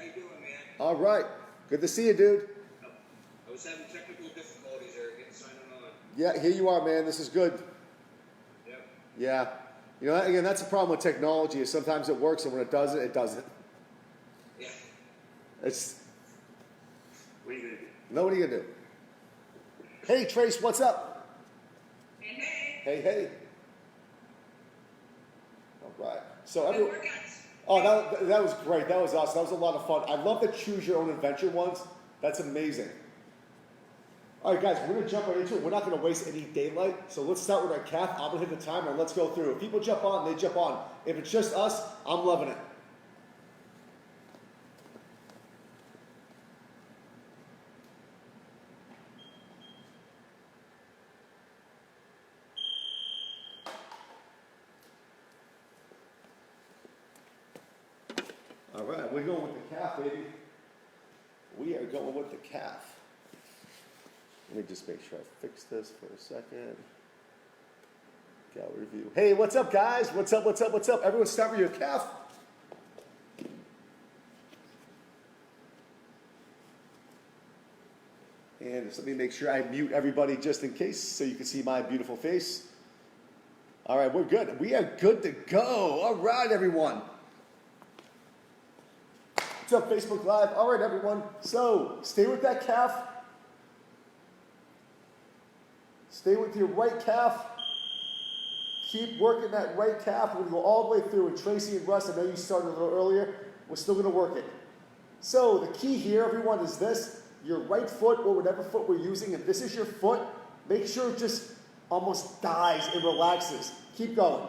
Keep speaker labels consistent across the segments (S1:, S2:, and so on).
S1: you doing, man?
S2: All right. Good to see you, dude.
S1: I was having technical difficulties there, getting signing on.
S2: Yeah, here you are, man. This is good.
S1: Yep.
S2: Yeah. You know, again, that's the problem with technology is sometimes it works, and when it doesn't, it doesn't.
S1: Yeah.
S2: It's,
S1: What are you going to do?
S2: no, what are you going to do? Hey, Trace, what's up?
S3: Hey, hey.
S2: Hey, hey. All right. So
S3: Good
S2: everyone.
S3: workouts.
S2: Oh, that was great. That was awesome. That was a lot of fun. I love the choose your own adventure ones. That's amazing. All right, guys, we're going to jump right into it. We're not going to waste any daylight. So let's start with our calf. I'm going to hit the timer and let's go through. If people jump on, they jump on. If it's just us, I'm loving it. All right, we're going with the calf, baby. We are going with the calf. Let me just make sure I fix this for a second. Gallery view. Hey, what's up, guys? What's up, what's up, what's up? Everyone start with your calf. And just let me make sure I mute everybody just in case so you can see my beautiful face. All right, we're good. We are good to go. All right, everyone. What's up, Facebook Live? All right, everyone. So, stay with that calf. Stay with your right calf. Keep working that right calf. We're going to go all the way through. And Tracy and Russ, I know you started a little earlier. We're still going to work it. So, the key here, everyone, is this. Your right foot, or whatever foot we're using, if this is your foot, make sure it just almost dies and relaxes. Keep going.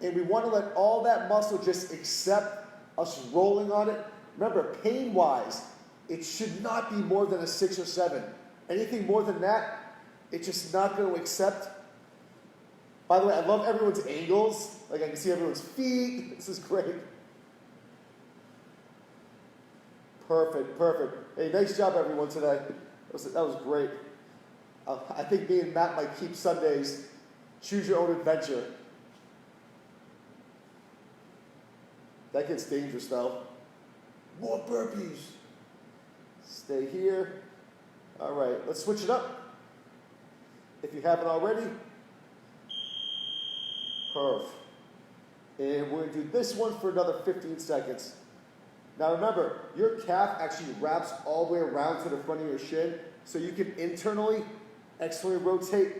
S2: And we want to let all that muscle just accept us rolling on it. Remember, pain-wise, it should not be more than a 6 or 7. Anything more than that, it's just not going to accept. By the way, I love everyone's angles. Like, I can see everyone's feet. This is great. Perfect, perfect. Hey, nice job, everyone, today. That was great. I think me and Matt might keep Sundays. Choose your own adventure. That gets dangerous, though. More burpees. Stay here. All right, let's switch it up. If you haven't already. Perf. And we're going to do this one for another 15 seconds. Now remember, your calf actually wraps all the way around to the front of your shin, so you can internally, externally rotate,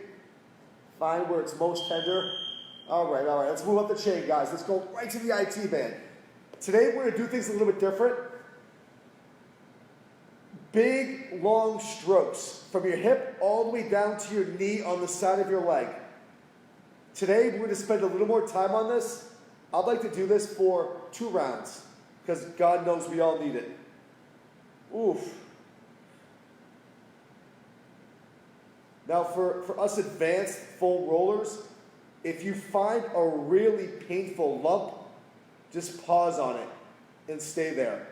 S2: find where it's most tender. All right, let's move up the chain, guys. Let's go right to the IT band. Today we're going to do things a little bit different. Big, long strokes from your hip all the way down to your knee on the side of your leg. Today we're going to spend a little more time on this. I'd like to do this for 2 rounds. Because God knows we all need it. Oof. Now for us advanced full rollers, if you find a really painful lump, just pause on it and stay there.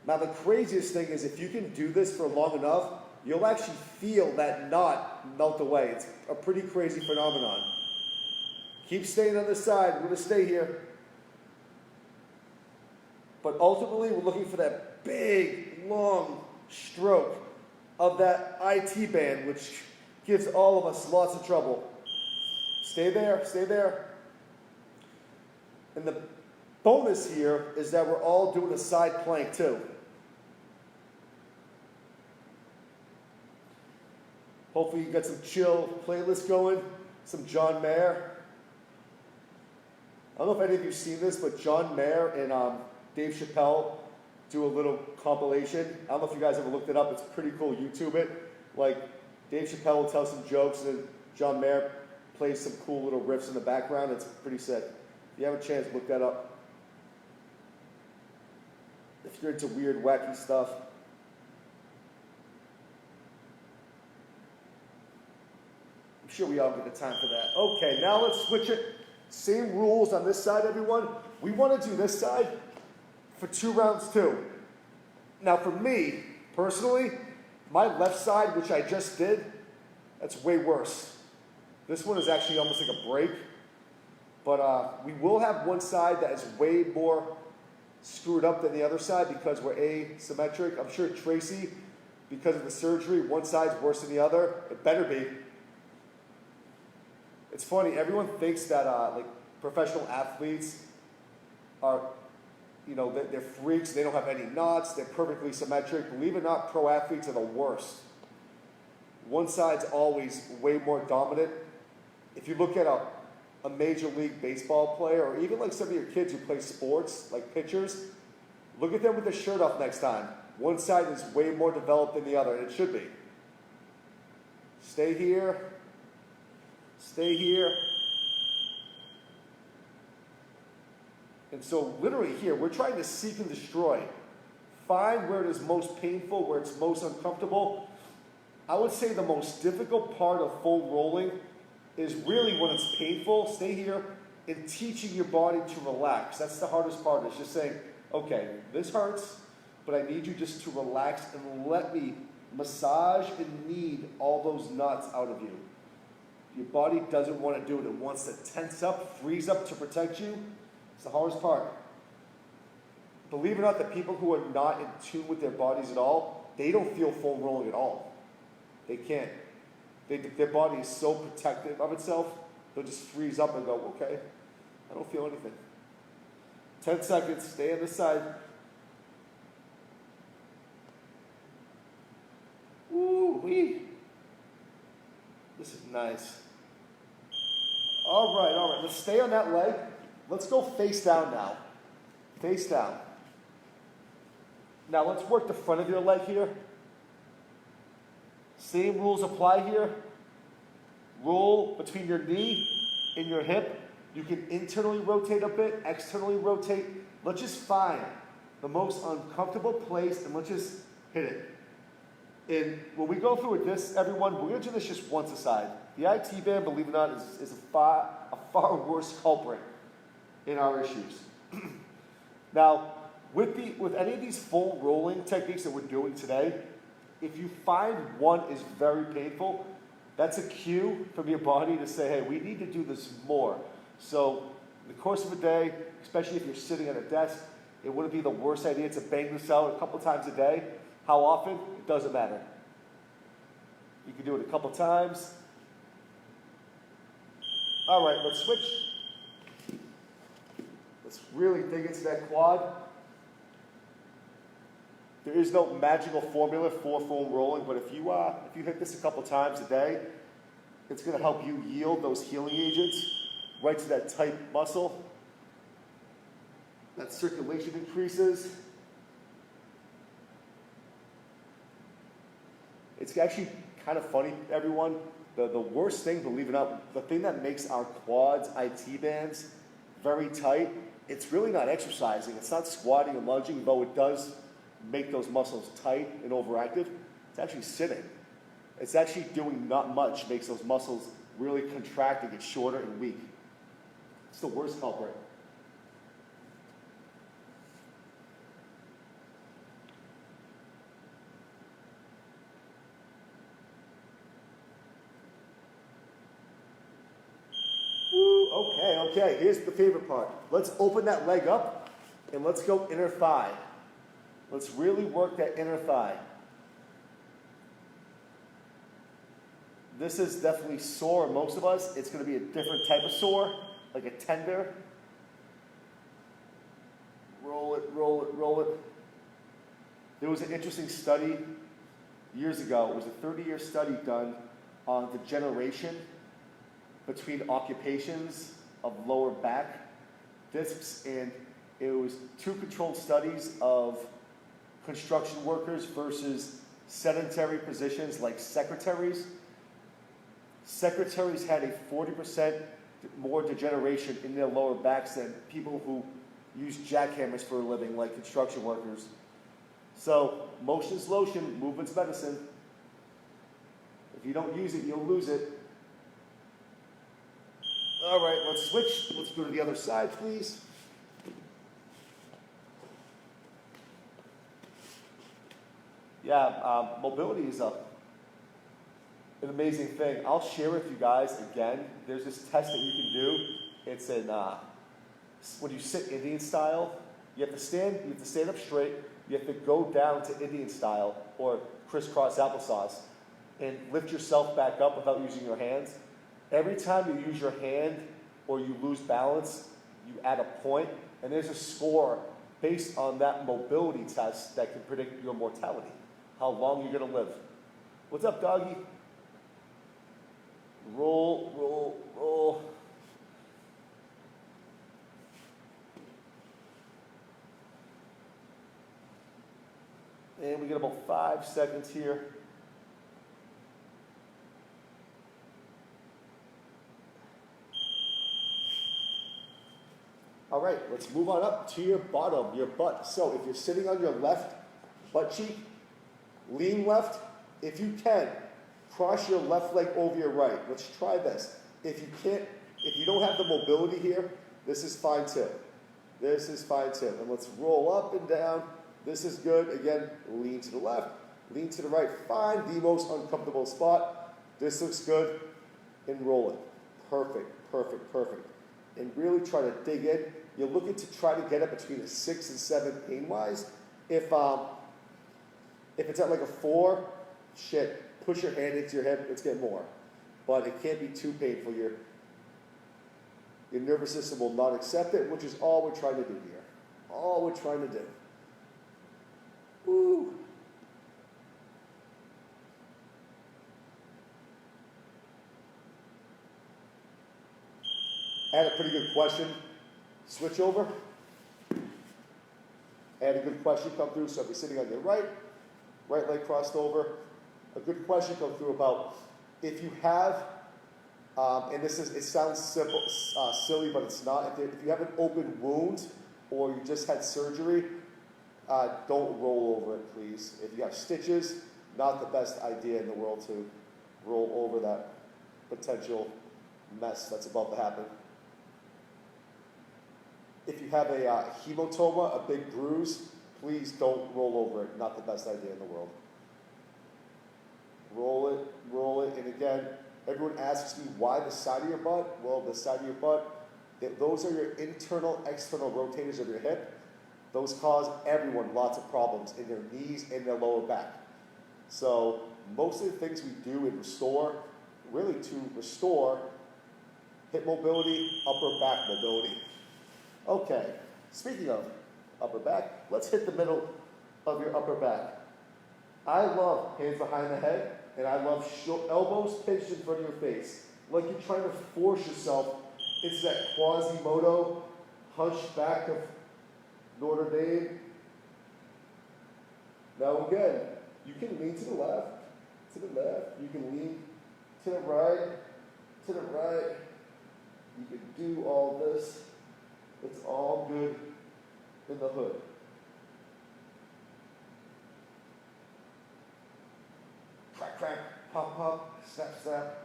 S2: Now the craziest thing is if you can do this for long enough, you'll actually feel that knot melt away. It's a pretty crazy phenomenon. Keep staying on this side. We're going to stay here. But ultimately, we're looking for that big, long stroke of that IT band, which gives all of us lots of trouble. Stay there, stay there. And the bonus here is that we're all doing a side plank too. Hopefully you got some chill playlist going, some John Mayer. I don't know if any of you have seen this, but John Mayer and Dave Chappelle do a little compilation. I don't know if you guys ever looked it up. It's pretty cool. YouTube it. Like, Dave Chappelle will tell some jokes, and then John Mayer plays some cool little riffs in the background. It's pretty sick. If you have a chance, look that up. If you're into weird, wacky stuff. I'm sure we all get the time for that. Okay, now let's switch it. Same rules on this side, everyone. We want to do this side for 2 rounds too. Now for me, personally, my left side, which I just did, that's way worse. This one is actually almost like a break. But we will have one side that is way more screwed up than the other side because we're asymmetric. I'm sure Tracy, because of the surgery, one side's worse than the other. It better be. It's funny, everyone thinks that like professional athletes are, they're freaks, they don't have any knots, they're perfectly symmetric. Believe it or not, pro athletes are the worst. One side's always way more dominant. If you look at a major league baseball player, or even like some of your kids who play sports, like pitchers, look at them with their shirt off next time. One side is way more developed than the other, and it should be. Stay here. Stay here. And so literally here, we're trying to seek and destroy. Find where it is most painful, where it's most uncomfortable. I would say the most difficult part of foam rolling is really when it's painful, stay here, and teaching your body to relax. That's the hardest part, is just saying, okay, this hurts, but I need you just to relax and let me massage and knead all those knots out of you. Your body doesn't want to do it. It wants to tense up, freeze up to protect you. It's the hardest part. Believe it or not, the people who are not in tune with their bodies at all, they don't feel foam rolling at all. They can't. Their body is so protective of itself, they'll just freeze up and go, okay, I don't feel anything. 10 seconds, stay on this side. Woo-wee. This is nice. All right, let's stay on that leg. Let's go face down now. Face down. Now let's work the front of your leg here. Same rules apply here. Roll between your knee and your hip. You can internally rotate a bit, externally rotate. Let's just find the most uncomfortable place and let's just hit it. And when we go through with this, everyone, we're going to do this just once a side. The IT band, believe it or not, is a far worse culprit in our issues. Now, with any of these foam rolling techniques that we're doing today, if you find one is very painful, that's a cue from your body to say, hey, we need to do this more. So in the course of a day, especially if you're sitting at a desk, it wouldn't be the worst idea to bang this out a couple times a day. How often? It doesn't matter. You can do it a couple times. All right, let's switch. Let's really dig into that quad. There is no magical formula for foam rolling, but if you hit this a couple times a day, it's going to help you yield those healing agents right to that tight muscle. That circulation increases. It's actually kind of funny, everyone. The worst thing, believe it or not, the thing that makes our quads, IT bands, very tight, it's really not exercising. It's not squatting and lunging, though it does make those muscles tight and overactive. It's actually sitting. It's actually doing not much, makes those muscles really contract and get shorter and weak. It's the worst culprit. Okay, here's the favorite part. Let's open that leg up and let's go inner thigh. Let's really work that inner thigh. This is definitely sore, most of us. It's going to be a different type of sore, like a tender. Roll it, roll it, roll it. There was an interesting study years ago. It was a 30-year study done on the degeneration between occupations of lower back discs, and it was 2 controlled studies of construction workers versus sedentary positions like secretaries. Secretaries had a 40% more degeneration in their lower backs than people who use jackhammers for a living, like construction workers. So, motion's lotion, movement's medicine. If you don't use it, you'll lose it. All right, let's switch. Let's go to the other side, please. Yeah, mobility is an amazing thing. I'll share with you guys again. There's this test that you can do. It's in when you sit Indian style, You have to stand up straight. You have to go down to Indian style or crisscross applesauce and lift yourself back up without using your hands. Every time you use your hand or you lose balance, you add a point, and there's a score based on that mobility test that can predict your mortality, how long you're gonna live. What's up, doggy? Roll, roll, roll. And we get about 5 seconds here. All right, let's move on up to your bottom, your butt. So if you're sitting on your left butt cheek, lean left. If you can, cross your left leg over your right. Let's try this. If you can't, if you don't have the mobility here, this is fine too. This is fine too. And let's roll up and down. This is good. Again, lean to the left, lean to the right. Find the most uncomfortable spot. This looks good. And roll it. Perfect, perfect, perfect. And really try to dig in. You're looking to try to get it between a 6 and 7 pain-wise. If it's at like a 4, shit, push your hand into your hip, let's get more. But it can't be too painful. Your nervous system will not accept it, which is all we're trying to do here. All we're trying to do. Woo. I had a pretty good question. Switch over. I had a good question come through. So if you're sitting on your right leg crossed over, a good question come through about if you have, and it sounds simple, silly, but it's not. If you have an open wound or you just had surgery, don't roll over it, please. If you have stitches, not the best idea in the world to roll over that potential mess that's about to happen. If you have a hematoma, a big bruise, please don't roll over it. Not the best idea in the world. Roll it, and again, everyone asks me why the side of your butt. Well, the side of your butt, those are your internal, external rotators of your hip. Those cause everyone lots of problems in their knees and their lower back. So most of the things we do in Restore, really to restore hip mobility, upper back mobility. Okay, speaking of upper back, let's hit the middle of your upper back. I love hands behind the head, and I love elbows pinched in front of your face. Like you're trying to force yourself into that Quasimodo hunchback of Notre Dame. Now again, you can lean to the left, you can lean to the right, You can do all this. It's all good in the hood. Crack, crack, pop, pop, snap, snap.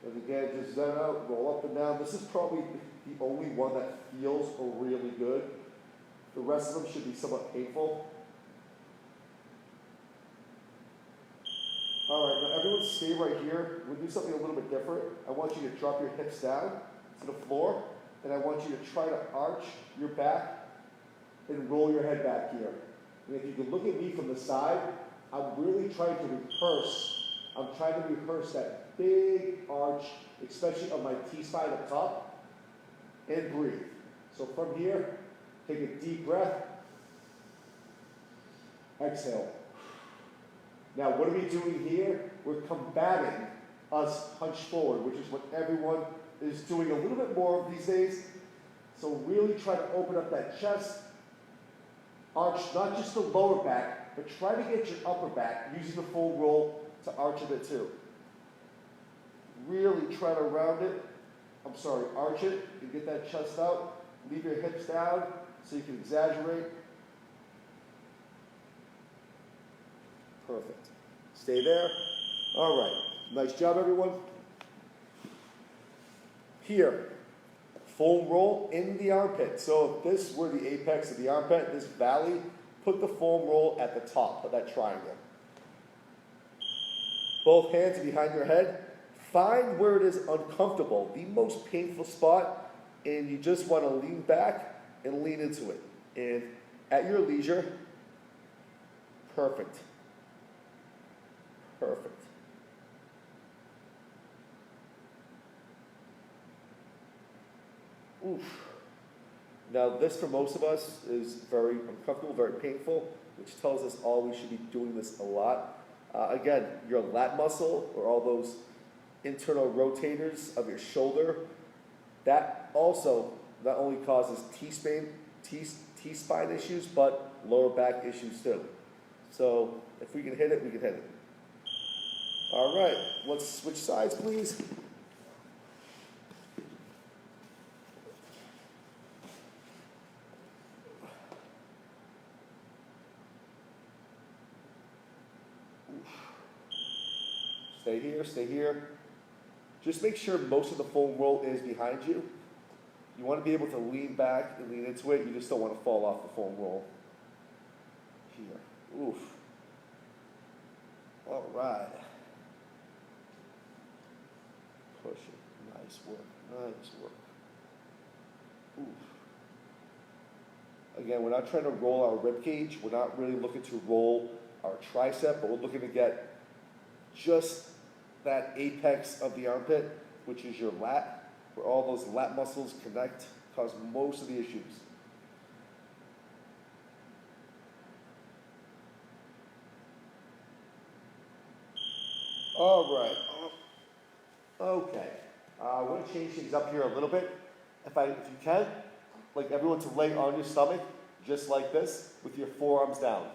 S2: And again, just zen out, roll up and down. This is probably the only one that feels really good. The rest of them should be somewhat painful. All right, now everyone stay right here. We'll do something a little bit different. I want you to drop your hips down to the floor, and I want you to try to arch your back and roll your head back here. And if you can look at me from the side, I'm really trying to rehearse. I'm trying to rehearse that big arch, especially on my T-spine up top, and breathe. So from here, take a deep breath. Exhale. Now, what are we doing here? We're combating us hunch forward, which is what everyone is doing a little bit more of these days. So really try to open up that chest, arch not just the lower back, but try to get your upper back using the full roll to arch a bit too. Really try to round it. Arch it and get that chest out. Leave your hips down so you can exaggerate. Perfect. Stay there. All right. Nice job, everyone. Here, foam roll in the armpit. So if this were the apex of the armpit, this valley, put the foam roll at the top of that triangle. Both hands behind your head. Find where it is uncomfortable, the most painful spot, and you just want to lean back and lean into it. And at your leisure, perfect. Perfect. Oof. Now this for most of us is very uncomfortable, very painful, which tells us all we should be doing this a lot. Again, your lat muscle or all those internal rotators of your shoulder, that also not only causes T-spine issues, but lower back issues too. So if we can hit it, we can hit it. All right, let's switch sides, please. Stay here, stay here. Just make sure most of the foam roll is behind you. You want to be able to lean back and lean into it. You just don't want to fall off the foam roll. Here. Oof. All right. Push it. Nice work. Nice work. Oof. Again, we're not trying to roll our rib cage. We're not really looking to roll our tricep, but we're looking to get just that apex of the armpit, which is your lat, where all those lat muscles connect, cause most of the issues. All right. Okay. We're going to change things up here a little bit. If you can, like everyone to lay on your stomach, just like this, with your forearms down.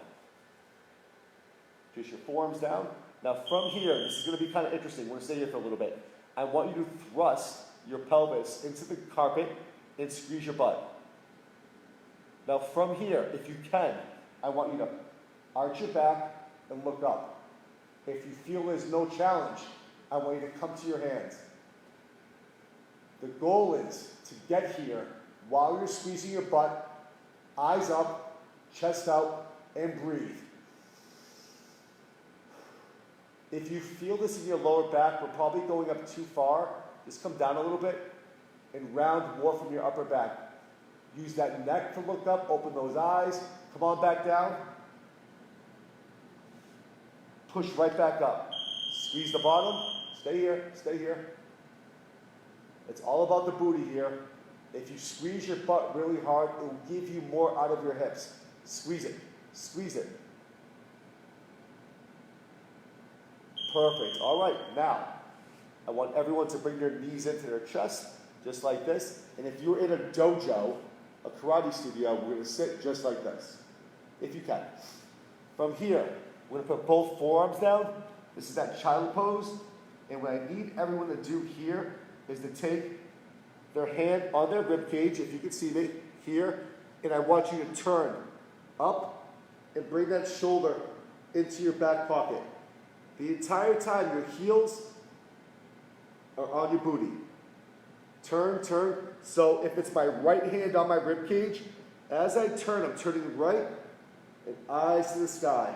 S2: Just your forearms down. Now from here, this is going to be kind of interesting. We're going to stay here for a little bit. I want you to thrust your pelvis into the carpet and squeeze your butt. Now from here, if you can, I want you to arch your back and look up. If you feel there's no challenge, I want you to come to your hands. The goal is to get here while you're squeezing your butt, eyes up, chest out, and breathe. If you feel this in your lower back, we're probably going up too far. Just come down a little bit and round more from your upper back. Use that neck to look up, open those eyes. Come on back down. Push right back up. Squeeze the bottom. Stay here, stay here. It's all about the booty here. If you squeeze your butt really hard, it will give you more out of your hips. Squeeze it, squeeze it. Perfect. All right, now, I want everyone to bring their knees into their chest, just like this. And if you're in a dojo, a karate studio, we're going to sit just like this, if you can. From here, we're going to put both forearms down. This is that child pose. And what I need everyone to do here is to take their hand on their rib cage, if you can see me, here. And I want you to turn up and bring that shoulder into your back pocket. The entire time, your heels are on your booty. Turn, turn. So if it's my right hand on my rib cage, as I turn, I'm turning right and eyes to the sky.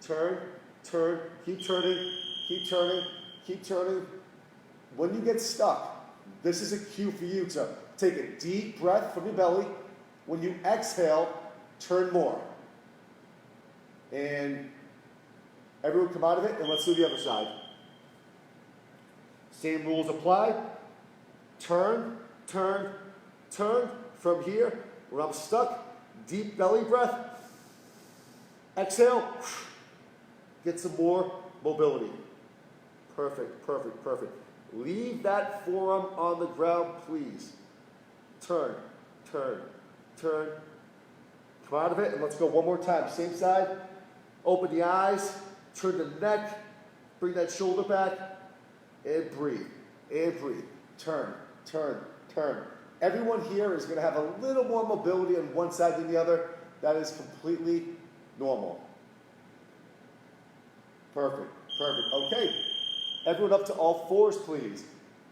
S2: Turn, turn, keep turning, keep turning, keep turning. When you get stuck, this is a cue for you to take a deep breath from your belly. When you exhale, turn more. And everyone come out of it, and let's do the other side. Same rules apply. Turn, turn, turn. From here, when I'm stuck, deep belly breath. Exhale. Get some more mobility. Perfect, perfect, perfect. Leave that forearm on the ground, please. Turn, turn, turn. Come out of it, and let's go one more time. Same side. Open the eyes. Turn the neck, bring that shoulder back, and breathe, and breathe. Turn, turn, turn. Everyone here is going to have a little more mobility on one side than the other. That is completely normal. Perfect, perfect. Okay, everyone up to all fours, please.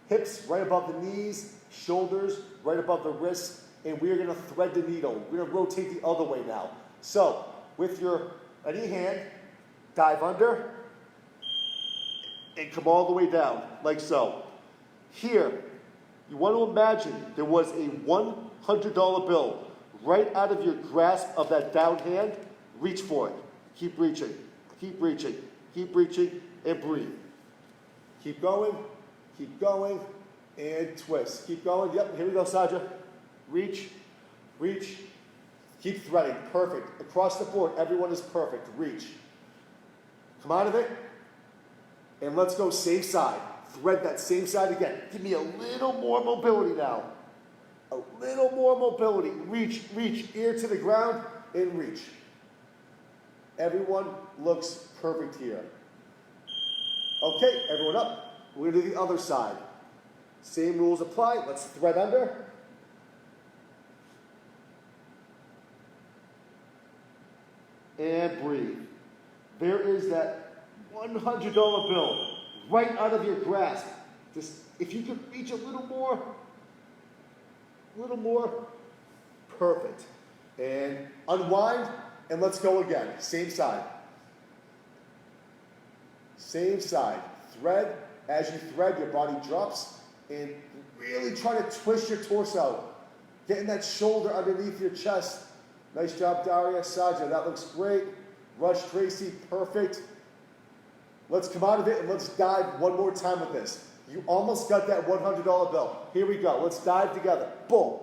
S2: Hips right above the knees, shoulders right above the wrists, and we are going to thread the needle. We're going to rotate the other way now. So, with your any hand, dive under and come all the way down, like so. Here, you want to imagine there was a $100 bill right out of your grasp of that down hand. Reach for it. Keep reaching, keep reaching, keep reaching, and breathe. Keep going, and twist. Keep going. Yep, here we go, Saja. Reach, reach. Keep threading. Perfect. Across the board, everyone is perfect. Reach. Come out of it. And let's go same side. Thread that same side again. Give me a little more mobility now. A little more mobility. Reach, reach. Ear to the ground and reach. Everyone looks perfect here. Okay, everyone up. We're going to do the other side. Same rules apply. Let's thread under. And breathe. There is that $100 bill right out of your grasp. Just, if you could reach a little more, perfect. And unwind, and let's go again. Same side. Same side. Thread. As you thread, your body drops, and really try to twist your torso. Getting that shoulder underneath your chest. Nice job, Daria. Saja, that looks great. Rush, Tracy, perfect. Let's come out of it and let's dive one more time with this. You almost got that $100 bill. Here we go. Let's dive together. Boom.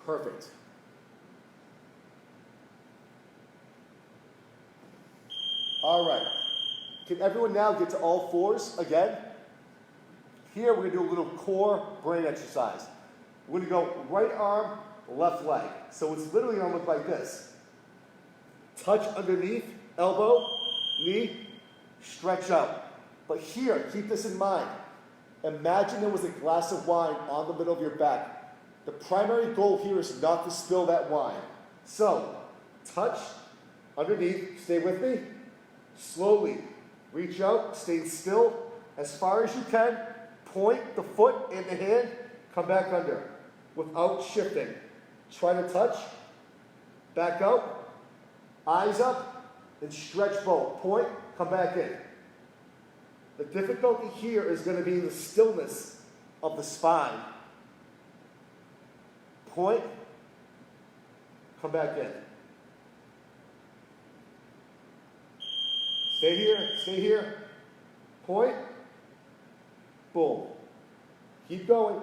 S2: Perfect. All right. Can everyone now get to all fours again? Here we're going to do a little core brain exercise. We're going to go right arm, left leg. So it's literally going to look like this. Touch underneath, elbow, knee, stretch out. But here, keep this in mind. Imagine there was a glass of wine on the middle of your back. The primary goal here is not to spill that wine. So, touch underneath, stay with me. Slowly, reach out, stay still as far as you can. Point the foot and the hand, come back under without shifting. Try to touch, back out, eyes up, and stretch both. Point, come back in. The difficulty here is going to be the stillness of the spine. Point, come back in. Stay here. Point, boom. Keep going.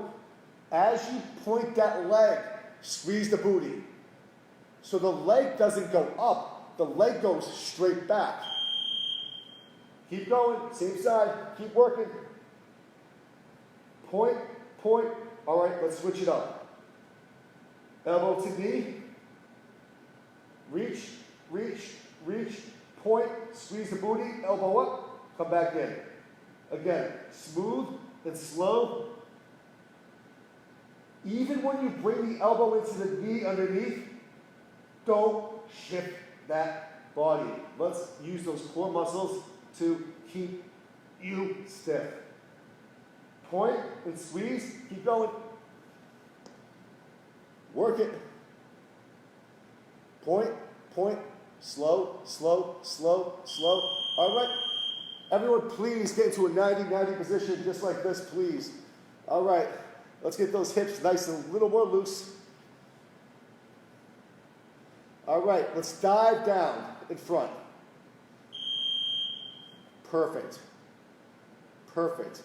S2: As you point that leg, squeeze the booty. So the leg doesn't go up, the leg goes straight back. Keep going, same side, keep working. Point, point. All right, let's switch it up. Elbow to knee. Reach, reach, reach. Point, squeeze the booty, elbow up, come back in. Again, smooth and slow. Even when you bring the elbow into the knee underneath, don't shift that body. Let's use those core muscles to keep you stiff. Point and squeeze, keep going. Work it. Point, point, slow, slow, slow, slow. All right. Everyone, please get into a 90-90 position just like this, please. All right. Let's get those hips nice and a little more loose. All right, let's dive down in front. Perfect. Perfect.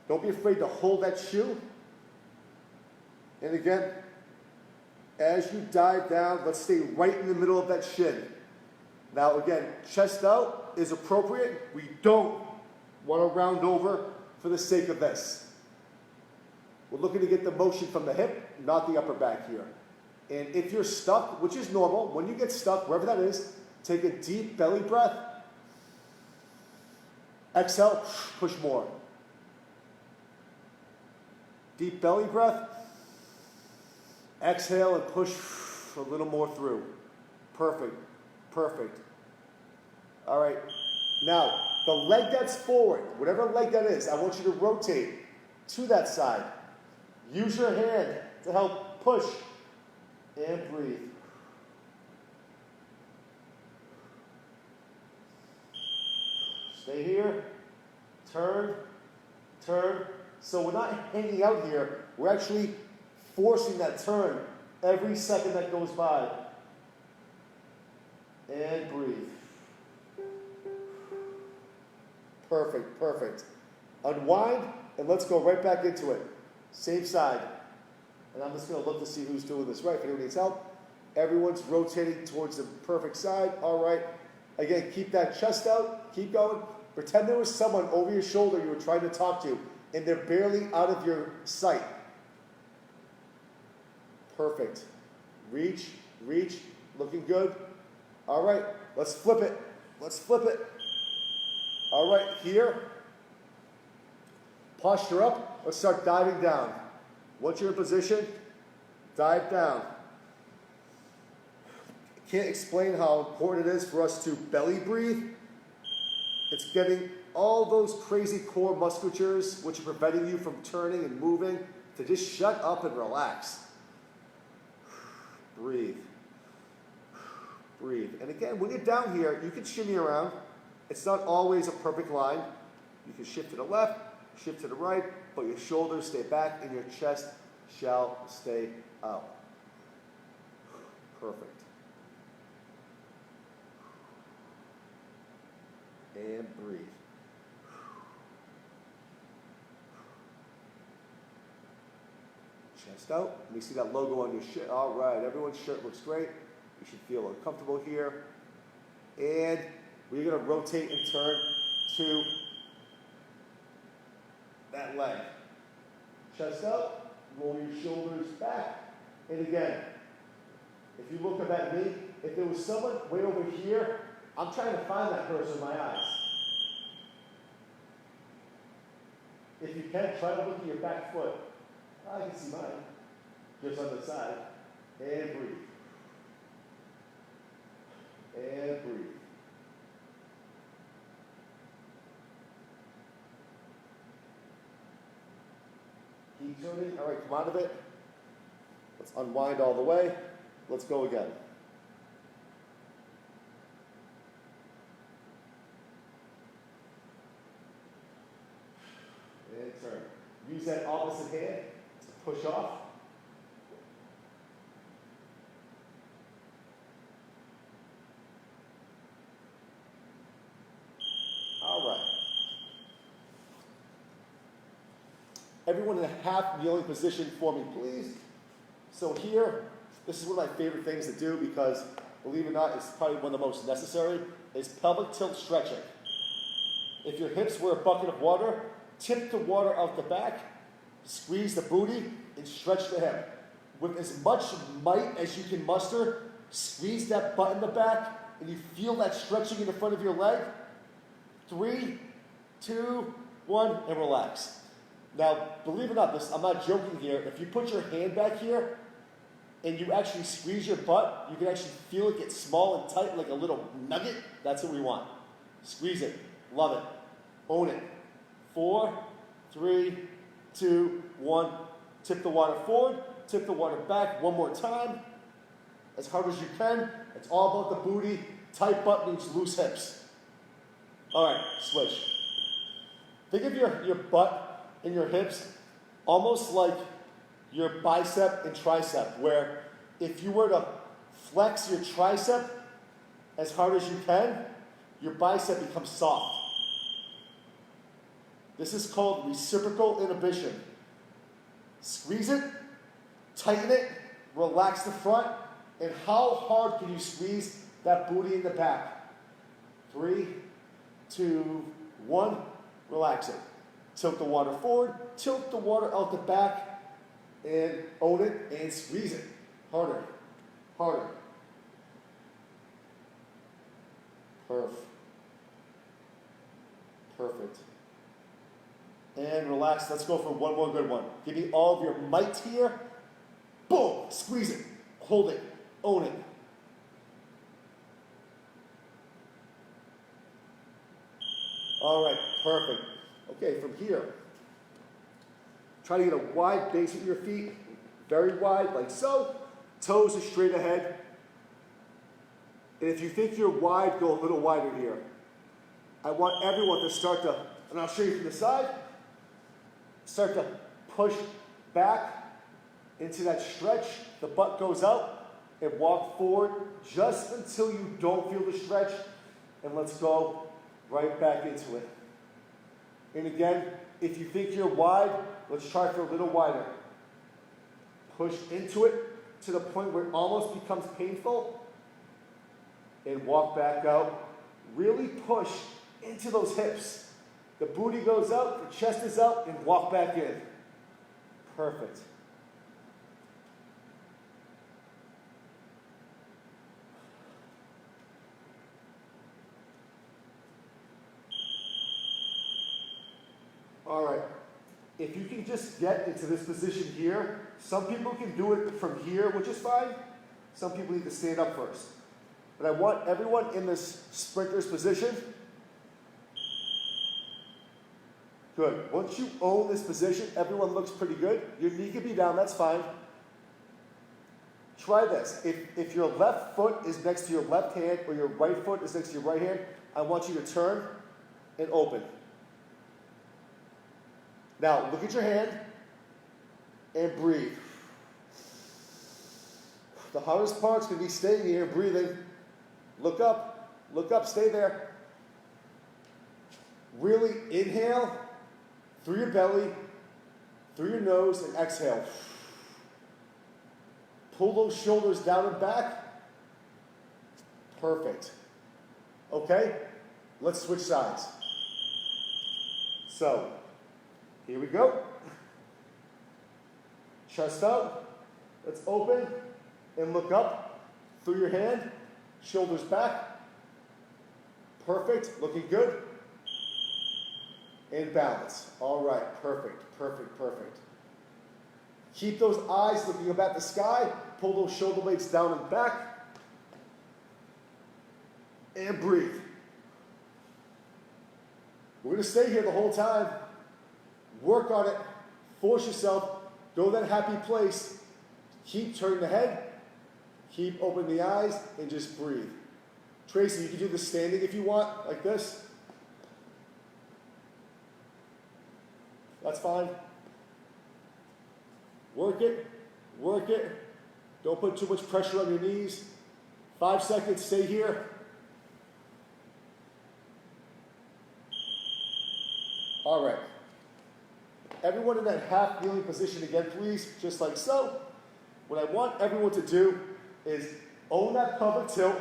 S2: Don't be afraid to hold that shoe. And again, as you dive down, let's stay right in the middle of that shin. Now again, chest out is appropriate. We don't want to round over for the sake of this. We're looking to get the motion from the hip, not the upper back here. And if you're stuck, which is normal, when you get stuck, wherever that is, take a deep belly breath. Exhale, push more. Deep belly breath. Exhale and push a little more through. Perfect, perfect. All right, now the leg that's forward, whatever leg that is, I want you to rotate to that side. Use your hand to help push and breathe. Stay here. Turn, turn. So we're not hanging out here. We're actually forcing that turn every second that goes by. And breathe. Perfect, perfect. Unwind, and let's go right back into it. Same side. And I'm just going to look to see who's doing this right. If anyone needs help. Everyone's rotating towards the perfect side. All right. Again, keep that chest out. Keep going. Pretend there was someone over your shoulder you were trying to talk to, and they're barely out of your sight. Perfect. Reach, reach. Looking good. All right. Let's flip it. Let's flip it. All right. Here. Posture up. Let's start diving down. Once you're in position, dive down. Can't explain how important it is for us to belly breathe. It's getting all those crazy core musculatures which are preventing you from turning and moving to just shut up and relax. Breathe. Breathe. And again, when you're down here, you can shimmy around. It's not always a perfect line. You can shift to the left, shift to the right, but your shoulders stay back and your chest shall stay out. Perfect. And breathe. Chest out. Let me see that logo on your shirt. All right, everyone's shirt looks great. You should feel uncomfortable here. And we're going to rotate and turn to that leg. Chest up, roll your shoulders back. And again, if you look up at me, if there was someone way over here, I'm trying to find that person in my eyes. If you can, try to look at your back foot. I can see mine. Just on the side. And breathe. And breathe. Keep turning. All right, come out of it. Let's unwind all the way. Let's go again. And turn. Use that opposite hand to push off. All right. Everyone in a half kneeling position for me, please. So here, this is one of my favorite things to do because, believe it or not, it's probably one of the most necessary, is pelvic tilt stretching. If your hips were a bucket of water, tip the water out the back, squeeze the booty, and stretch the hip. With as much might as you can muster, squeeze that butt in the back, and you feel that stretching in the front of your leg. 3, 2, 1, and relax. Now, believe it or not, I'm not joking here. If you put your hand back here and you actually squeeze your butt, you can actually feel it get small and tight like a little nugget. That's what we want. Squeeze it. Love it. Own it. 4, 3, 2, 1. Tip the water forward. Tip the water back. One more time. As hard as you can. It's all about the booty. Tight butt means loose hips. All right, switch. Think of your butt and your hips almost like your bicep and tricep, where if you were to flex your tricep as hard as you can, your bicep becomes soft. This is called reciprocal inhibition. Squeeze it, tighten it, relax the front, and how hard can you squeeze that booty in the back? 3, 2, 1, relax it. Tilt the water forward, tilt the water out the back, and own it and squeeze it. Harder, harder. Perfect. And relax. Let's go for one more good one. Give me all of your might here. Boom! Squeeze it. Hold it. Own it. All right, perfect. Okay, from here, try to get a wide base with your feet, very wide, like so. Toes are straight ahead. And if you think you're wide, go a little wider here. I want everyone to start to, and I'll show you from the side, start to push back into that stretch. The butt goes out and walk forward just until you don't feel the stretch. And let's go right back into it. And again, if you think you're wide, let's try for a little wider. Push into it to the point where it almost becomes painful. And walk back out. Really push into those hips. The booty goes out, the chest is out, and walk back in. Perfect. All right. If you can just get into this position here, some people can do it from here, which is fine. Some people need to stand up first. But I want everyone in this sprinter's position. Good. Once you own this position, everyone looks pretty good. Your knee can be down, that's fine. Try this. If your left foot is next to your left hand or your right foot is next to your right hand, I want you to turn and open. Now, look at your hand and breathe. The hardest part's going to be staying here and breathing. Look up, stay there. Really inhale through your belly, through your nose, and exhale. Pull those shoulders down and back. Perfect. Okay, let's switch sides. So, here we go. Chest out. Let's open and look up through your hand. Shoulders back. Perfect. Looking good. And balance. All right. Perfect. Perfect. Perfect. Keep those eyes looking up at the sky. Pull those shoulder blades down and back. And breathe. We're going to stay here the whole time. Work on it. Force yourself. Go to that happy place. Keep turning the head. Keep opening the eyes and just breathe. Tracy, you can do this standing if you want, like this. That's fine. Work it. Work it. Don't put too much pressure on your knees. 5 seconds. Stay here. All right. Everyone in that half kneeling position again, please, just like so. What I want everyone to do is own that pelvic tilt.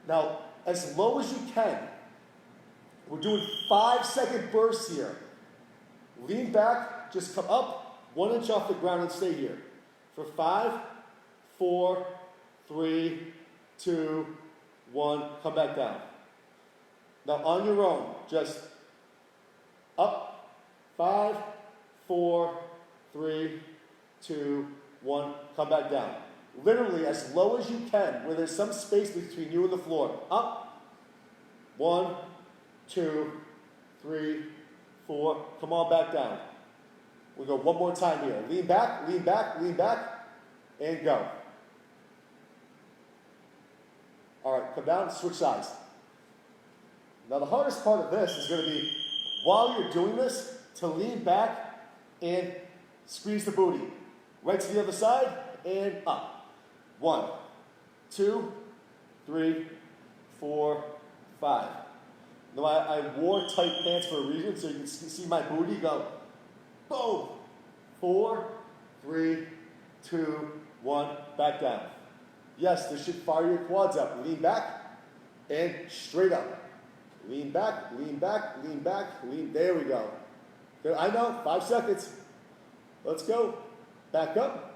S2: Now, as low as you can. We're doing 5-second bursts here. Lean back, just come up 1 inch off the ground and stay here. For 5, 4, 3, 2, 1, come back down. Now on your own, just up, 5, 4, 3, 2, 1, come back down. Literally as low as you can, where there's some space between you and the floor. Up, 1, 2, 3, 4, come on back down. We'll go one more time here. Lean back, lean back, lean back, and go. All right, come down, switch sides. Now the hardest part of this is going to be, while you're doing this, to lean back and squeeze the booty. Right to the other side, and up. 1, 2, 3, 4, 5. Now I wore tight pants for a reason, so you can see my booty go. Boom. 4, 3, 2, 1, back down. Yes, this should fire your quads up. Lean back and straight up. Lean back, lean back, lean back, lean. There we go. Good. I know, 5 seconds. Let's go. Back up.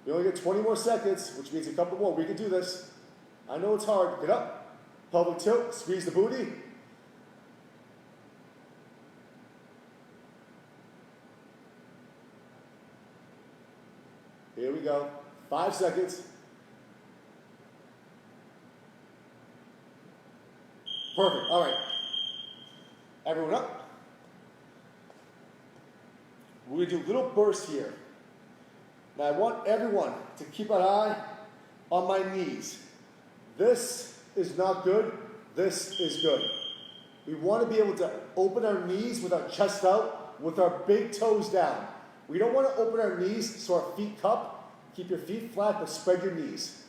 S2: We only get 20 more seconds, which means a couple more. We can do this. I know it's hard. Get up. Pelvic tilt. Squeeze the booty. Here we go. 5 seconds. Perfect. All right. Everyone up. We're going to do little bursts here. Now I want everyone to keep an eye on my knees. This is not good. this is good. We want to be able to open our knees with our chest out, with our big toes down. We don't want to open our knees so our feet cup. Keep your feet flat, but spread your knees.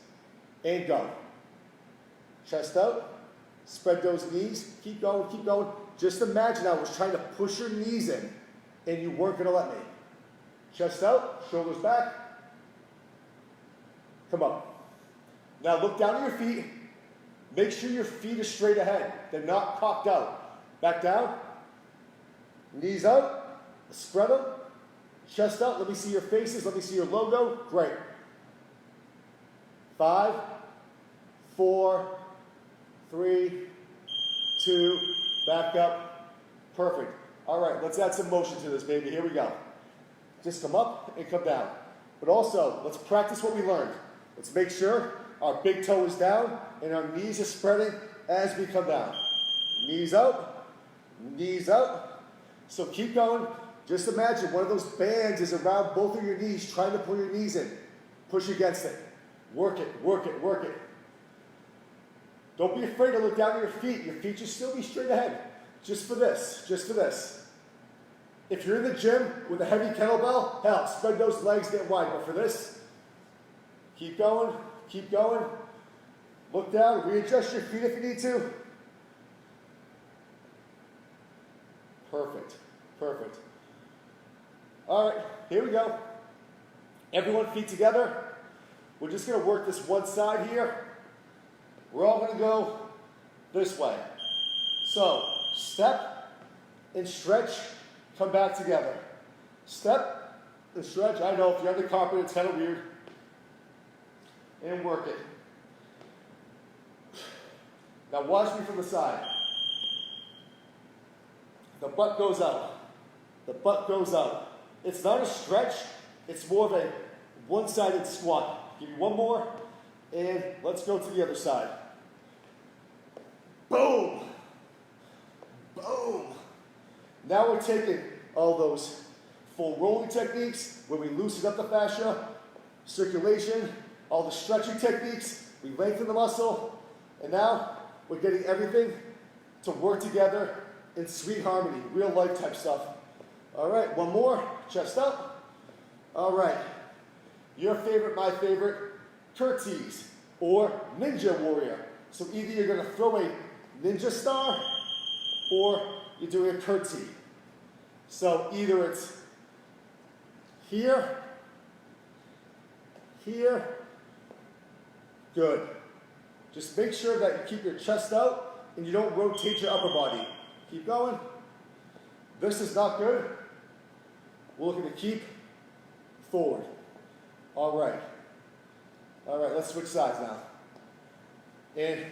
S2: And go. Chest out, spread those knees, keep going, keep going. Just imagine I was trying to push your knees in, and you weren't going to let me. Chest out, shoulders back. Come up. Now look down at your feet. Make sure your feet are straight ahead. They're not cocked out. Back down. Knees out. Spread them. Chest out. Let me see your faces. Let me see your logo. Great. 5, 4, 3, 2, back up. Perfect. All right, let's add some motion to this, baby. Here we go. Just come up and come down. But also, let's practice what we learned. Let's make sure our big toe is down and our knees are spreading as we come down. Knees out, knees out. So keep going. Just imagine one of those bands is around both of your knees, trying to pull your knees in. Push against it. Work it, work it, work it. Don't be afraid to look down at your feet. Your feet should still be straight ahead. Just for this, just for this. If you're in the gym with a heavy kettlebell, hell, spread those legs, get wide. But for this, keep going, keep going. Look down, readjust your feet if you need to. Perfect, perfect. All right, here we go. Everyone feet together. We're just gonna work this one side here. We're all gonna go this way. So, step and stretch, come back together. Step and stretch. I know if you're under carpet, it's kind of weird. And work it. Now watch me from the side. The butt goes out. The butt goes out. It's not a stretch, it's more of a one-sided squat. Give me one more, and let's go to the other side. Boom! Boom! Now we're taking all those full rolling techniques where we loosen up the fascia, circulation, all the stretching techniques, we lengthen the muscle, and now we're getting everything to work together in sweet harmony, real life type stuff. All right, one more, chest up. All right, your favorite, my favorite, curtsies or ninja warrior. So either you're gonna throw a ninja star or you're doing a curtsy. So either it's here, here, good. Just make sure that you keep your chest out and you don't rotate your upper body. Keep going. This is not good. We're looking to keep forward. All right. All right, let's switch sides now. And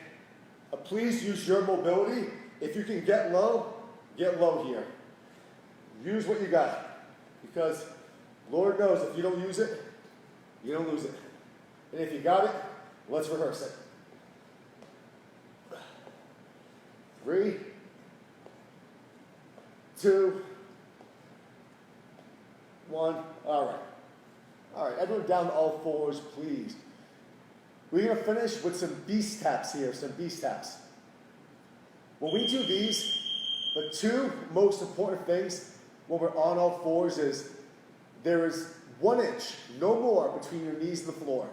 S2: please use your mobility. If you can get low here. Use what you got. Because Lord knows if you don't use it, you don't lose it. And if you got it, let's rehearse it. 3, 2, 1. All right. All right, everyone down to all fours, please. We're going to finish with some beast taps here, some beast taps. When we do these, the two most important things when we're on all fours is there is 1 inch, no more, between your knees and the floor.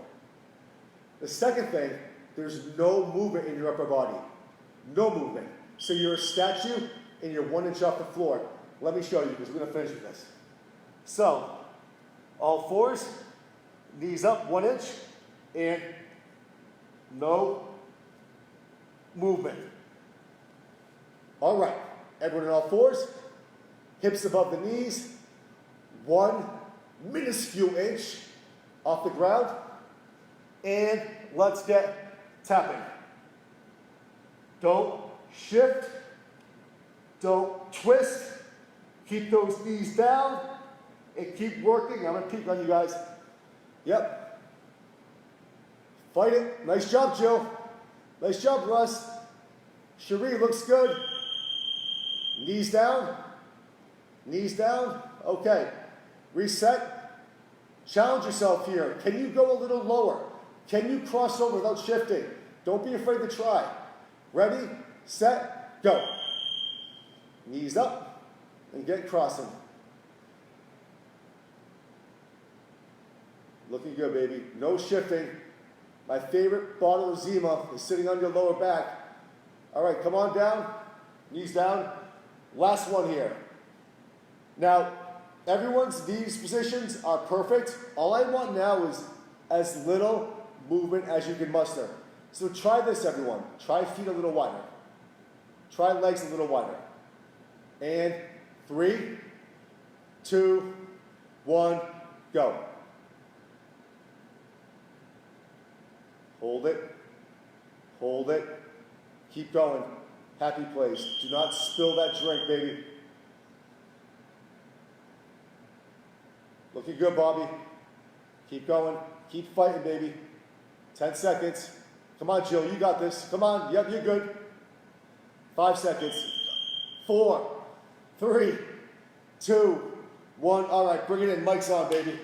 S2: The second thing, there's no movement in your upper body. No movement. So you're a statue and you're 1 inch off the floor. Let me show you because we're going to finish with this. So, all fours, knees up 1 inch, and no movement. All right, everyone on all fours, hips above the knees, 1 minuscule inch off the ground, and let's get tapping. Don't shift, don't twist, keep those knees down, and keep working. I'm gonna peek on you guys. Yep. Fight it. Nice job, Jill. Nice job, Russ. Cherie, looks good. Knees down. Knees down. Okay. Reset. Challenge yourself here. Can you go a little lower? Can you cross over without shifting? Don't be afraid to try. Ready, set, go. Knees up and get crossing. Looking good, baby. No shifting. My favorite bottle of Zima is sitting on your lower back. All right, come on down. Knees down. Last one here. Now, everyone's knees positions are perfect. All I want now is as little movement as you can muster. So try this, everyone. Try feet a little wider. Try legs a little wider. And 3, 2, 1, go. Hold it. Hold it. Keep going. Happy place. Do not spill that drink, baby. Looking good, Bobby. Keep going. Keep fighting, baby. 10 seconds. Come on, Jill. You got this. Come on. Yep, you're good. 5 seconds. 4, 3, 2, 1. All right, bring it in. Mic's on, baby.